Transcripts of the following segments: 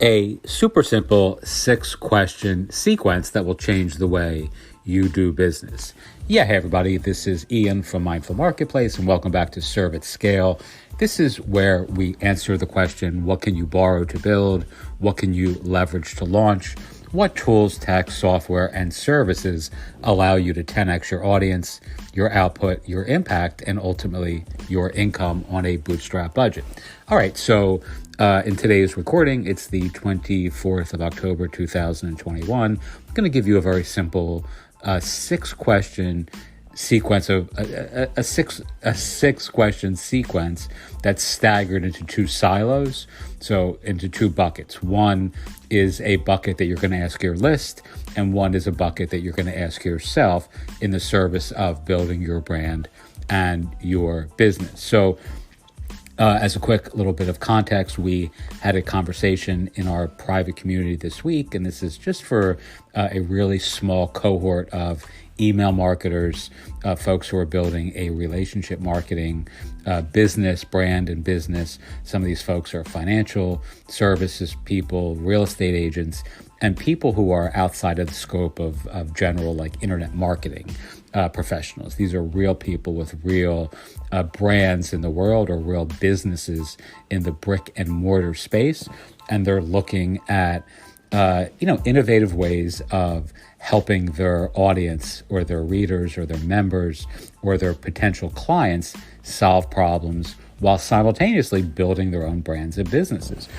a super simple 6-question sequence that will change the way you do business. Yeah, hey everybody, this is Ian from Mindful Marketplace and welcome back to Serve at Scale. This is where we answer the question, what can you borrow to build? What can you leverage to launch? What tools, tech, software, and services allow you to 10x your audience, your output, your impact, and ultimately your income on a bootstrap budget? All right, so in today's recording, it's the 24th of October, 2021. I'm going to give you a very simple 6-question sequence of a six question sequence that's staggered into 2 silos, so into 2 buckets. One is a bucket that you're going to ask your list, and one is a bucket that you're going to ask yourself in the service of building your brand and your business. So as a quick little bit of context, we had a conversation in our private community this week, and this is just for a really small cohort of email marketers, folks who are building a relationship marketing business, brand and business. Some of these folks are financial services people, real estate agents, and people who are outside of the scope of general like internet marketing professionals. These are real people with real brands in the world or real businesses in the brick and mortar space. And they're looking at innovative ways of helping their audience or their readers or their members or their potential clients solve problems while simultaneously building their own brands and businesses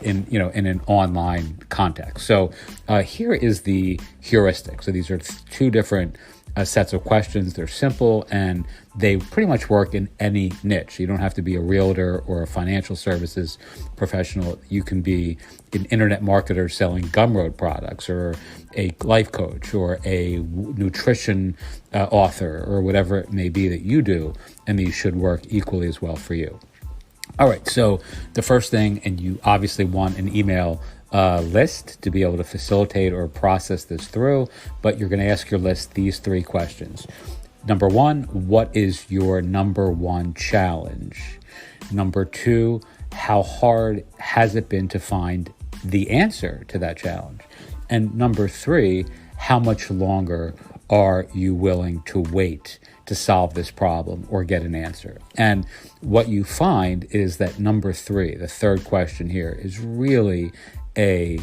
in an online context. So here is the heuristic. So these are 2 different sets of questions. They're simple and they pretty much work in any niche. You don't have to be a realtor or a financial services professional. You can be an internet marketer selling Gumroad products, or a life coach, or a nutrition author, or whatever it may be that you do, and these should work equally as well for you. All right, so the first thing, and you obviously want an email list to be able to facilitate or process this through, but you're going to ask your list these 3 questions. Number 1, what is your number 1 challenge? Number 2, how hard has it been to find the answer to that challenge? And number 3, how much longer are you willing to wait to solve this problem or get an answer? And what you find is that number 3, the third question here, is really a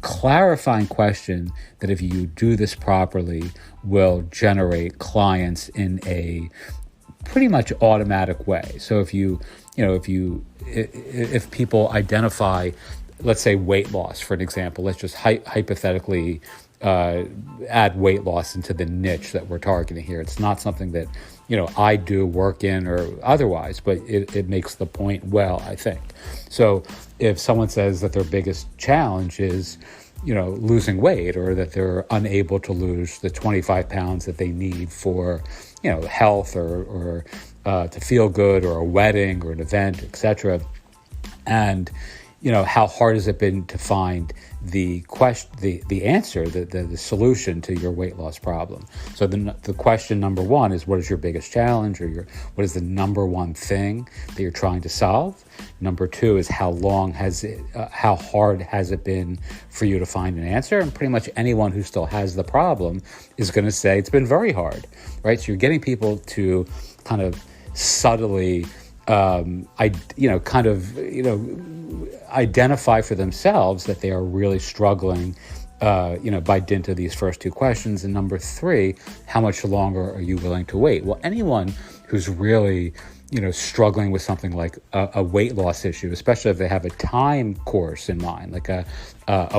clarifying question that, if you do this properly, will generate clients in a pretty much automatic way. So if people identify, let's say weight loss, for an example, let's just hypothetically add weight loss into the niche that we're targeting here. It's not something that, I do work in or otherwise, but it makes the point well, I think. So if someone says that their biggest challenge is, losing weight, or that they're unable to lose the 25 pounds that they need for, health or to feel good, or a wedding or an event, etc. And, how hard has it been to find the answer, the solution to your weight loss problem? So the question number 1 is, what is your biggest challenge, or what is the number 1 thing that you're trying to solve? Number 2 is, how hard has it been for you to find an answer? And pretty much anyone who still has the problem is going to say it's been very hard, right? So you're getting people to kind of subtly identify for themselves that they are really struggling, by dint of these first 2 questions. And number 3, how much longer are you willing to wait? Well, anyone who's really, struggling with something like a weight loss issue, especially if they have a time course in mind, like a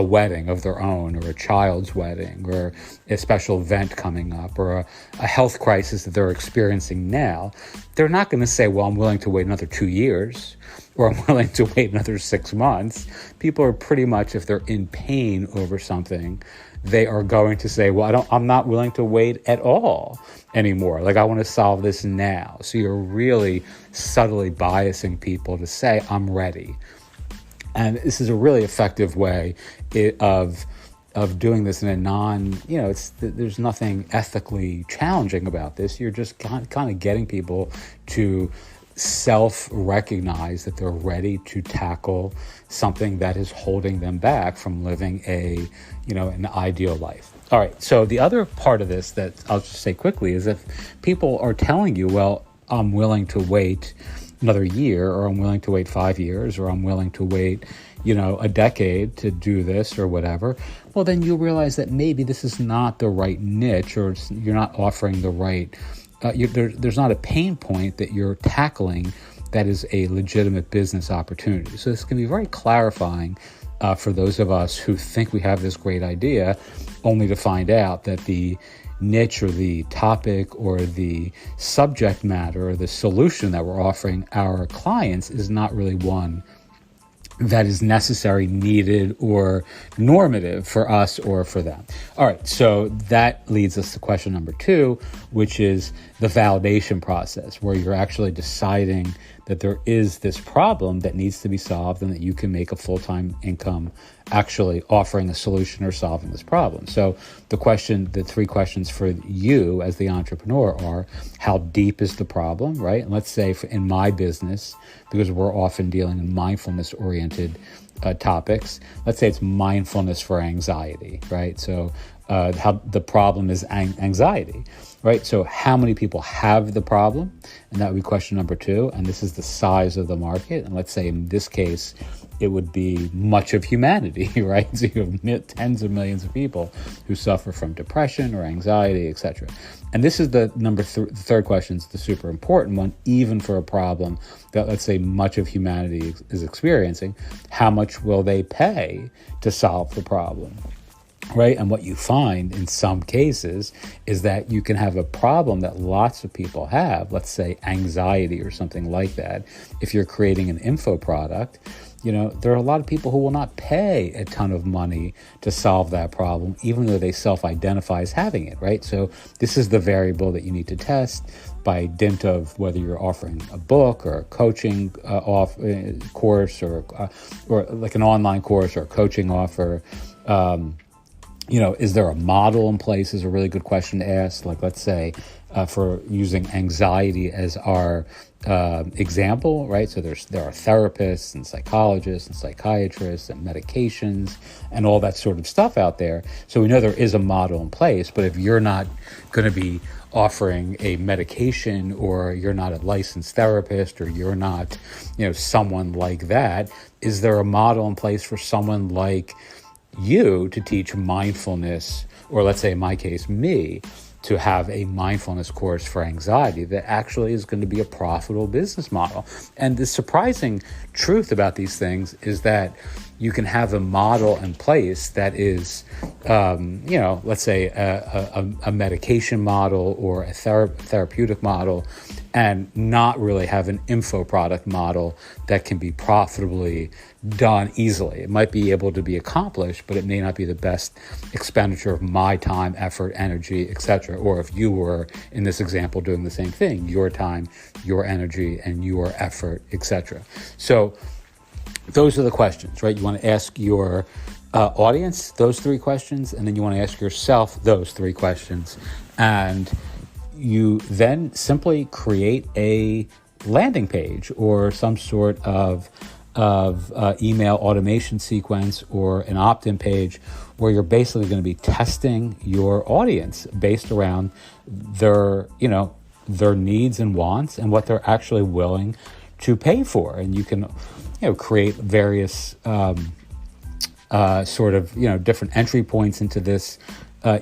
wedding of their own, or a child's wedding, or a special event coming up, or a health crisis that they're experiencing now, they're not going to say, well, I'm willing to wait another 2 years, or I'm willing to wait another 6 months. People are pretty much, if they're in pain over something, they are going to say, well, I'm not willing to wait at all anymore. Like, I want to solve this now. So you're really subtly biasing people to say, I'm ready. And this is a really effective way of doing this in a there's nothing ethically challenging about this. You're just kind of getting people to self-recognize that they're ready to tackle something that is holding them back from living an ideal life. All right, so the other part of this that I'll just say quickly is if people are telling you, well, I'm willing to wait another year, or I'm willing to wait 5 years, or I'm willing to wait, a decade to do this or whatever, well, then you realize that maybe this is not the right niche, or you're not offering the right, there's not a pain point that you're tackling that is a legitimate business opportunity. So this can be very clarifying for those of us who think we have this great idea, only to find out that the niche or the topic or the subject matter or the solution that we're offering our clients is not really one that is necessary, needed, or normative for us or for them. All right, so that leads us to question number 2, which is the validation process, where you're actually deciding that there is this problem that needs to be solved and that you can make a full-time income actually offering a solution or solving this problem. So the 3 questions for you as the entrepreneur are, how deep is the problem, right? And let's say in my business, because we're often dealing in mindfulness-oriented topics, let's say it's mindfulness for anxiety, right? So how the problem is anxiety, right? So how many people have the problem? And that would be question number 2. And this is the size of the market. And let's say in this case, it would be much of humanity, right? So you have tens of millions of people who suffer from depression or anxiety, etc. And this is the third question, is the super important one, even for a problem that, let's say, much of humanity is experiencing. How much will they pay to solve the problem? Right? And what you find in some cases is that you can have a problem that lots of people have, let's say anxiety or something like that. If you're creating an info product, there are a lot of people who will not pay a ton of money to solve that problem, even though they self-identify as having it, right? So this is the variable that you need to test by dint of whether you're offering a book or a coaching course or like an online course or a coaching offer. Is there a model in place is a really good question to ask. Like, let's say for using anxiety as our example, right? So there are therapists and psychologists and psychiatrists and medications and all that sort of stuff out there. So we know there is a model in place, but if you're not going to be offering a medication, or you're not a licensed therapist, or you're not, someone like that, is there a model in place for someone like you to teach mindfulness, or let's say in my case, me, to have a mindfulness course for anxiety that actually is going to be a profitable business model? And the surprising truth about these things is that you can have a model in place that is, let's say a medication model or a therapeutic model, and not really have an info product model that can be profitably done easily. It might be able to be accomplished, but it may not be the best expenditure of my time, effort, energy, etc. Or if you were, in this example, doing the same thing, your time, your energy, and your effort, etc. So those are the questions, right? You want to ask your audience those 3 questions, and then you want to ask yourself those 3 questions. And you then simply create a landing page or some sort of email automation sequence or an opt-in page where you're basically going to be testing your audience based around their needs and wants and what they're actually willing to pay for. And you can create various different entry points into this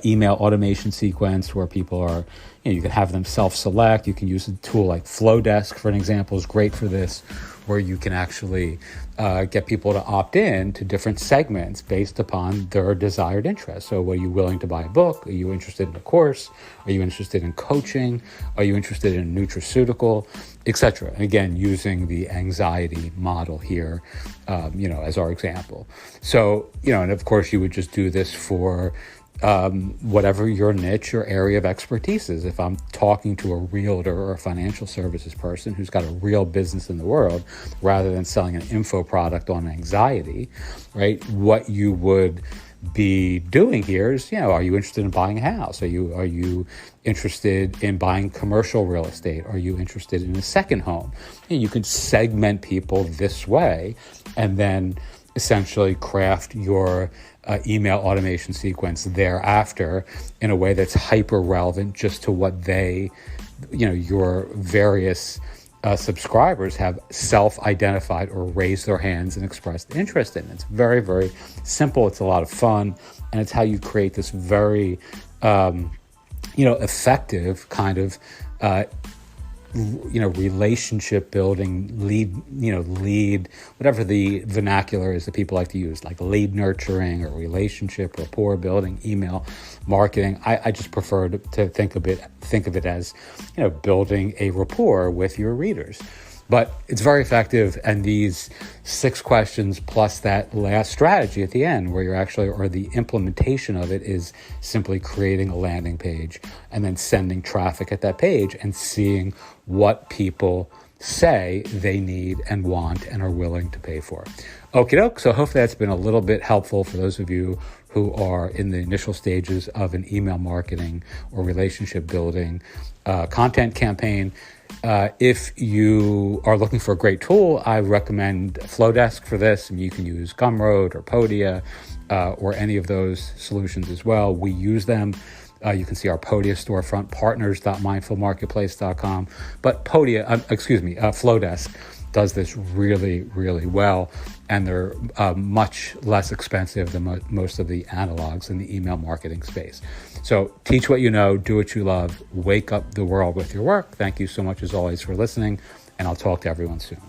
email automation sequence where people are, you can have them self-select. You can use a tool like Flowdesk, for an example, is great for this, where you can actually get people to opt in to different segments based upon their desired interests. So are you willing to buy a book? Are you interested in a course? Are you interested in coaching? Are you interested in a nutraceutical, etc.? Again, using the anxiety model here, as our example. So, and of course you would just do this for whatever your niche or area of expertise is. If I'm talking to a realtor or a financial services person who's got a real business in the world, rather than selling an info product on anxiety, right? What you would be doing here is, are you interested in buying a house? Are you interested in buying commercial real estate? Are you interested in a second home? And you can segment people this way and then essentially craft your email automation sequence thereafter in a way that's hyper relevant just to what your various subscribers have self-identified or raised their hands and expressed interest in. It's very, very simple. It's a lot of fun. And it's how you create this very, effective kind of, relationship building, lead, whatever the vernacular is that people like to use, like lead nurturing or relationship, rapport building, email marketing. I just prefer to think of it as, building a rapport with your readers. But it's very effective, and these 6 questions plus that last strategy at the end where or the implementation of it is simply creating a landing page and then sending traffic at that page and seeing what people say they need and want and are willing to pay for. Okie doke. So hopefully that's been a little bit helpful for those of you who are in the initial stages of an email marketing or relationship building content campaign. If you are looking for a great tool, I recommend Flowdesk for this. You can use Gumroad or Podia or any of those solutions as well. We use them. You can see our Podia storefront, partners.mindfulmarketplace.com. But Flowdesk does this really, really well, and they're much less expensive than most of the analogs in the email marketing space. So teach what you know, do what you love, wake up the world with your work. Thank you so much as always for listening, and I'll talk to everyone soon.